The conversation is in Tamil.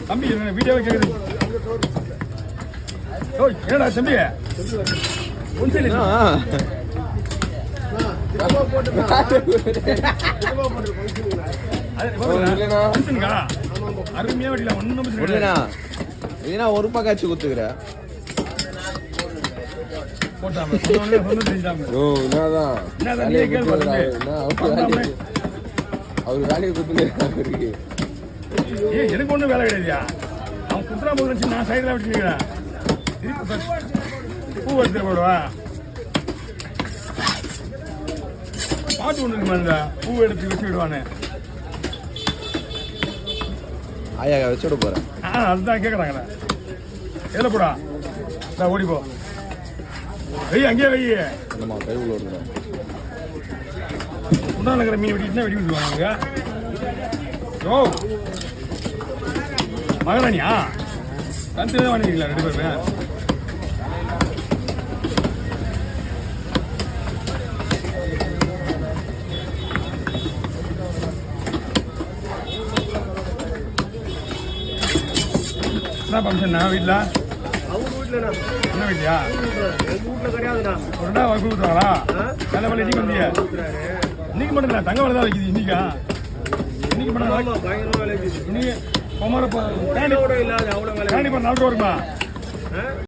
தம்பி வீடியோவே கேக்குது. ஓய் என்னடா தம்பி ஒன்றியா அருமையா வடில ஒண்ணும் இல்லைன்னா ஒரு பக்காச்சு குத்துக்கிற அவரு வேலையை குத்துக்கு எனக்கு ஒண்ணும் வேலை கிடையாதுயா. அவன் குத்துறா போது நான் சைடுல விட்டுக்கிறேன். பூ எடுத்து போடுவா பாட்டு ஒண்ணு இருக்குமா பூ எடுத்து வச்சு விடுவானே. ஆயா வச்சு விட போறேன். அதுதான் கேக்குறாங்கண்ணா. எதில் போடா ஓடிப்போ வெய் அங்கேயே வெய்ய கை உள்ள விடுறேன். உண்டான மீன் வெட்டிட்டுனா வெட்டி விட்டுருவாங்க. ஓ மகாராணியா தந்து வாங்கிக்கலாம் 2 பேருமே. என்ன ஃபங்க்ஷன் வீட்டில்? என்ன வீட்லையா? ரெண்டா வாக்கு கொடுத்துருவாங்களா? நல்ல வேலை இன்னைக்கு வந்தியா? இன்னைக்கு மட்டும் இல்லை தங்க வேலை தான் வைக்குது. இன்னைக்கு மட்டும் இன்னைக்கு குமார 4 ரூபா இருக்குமா?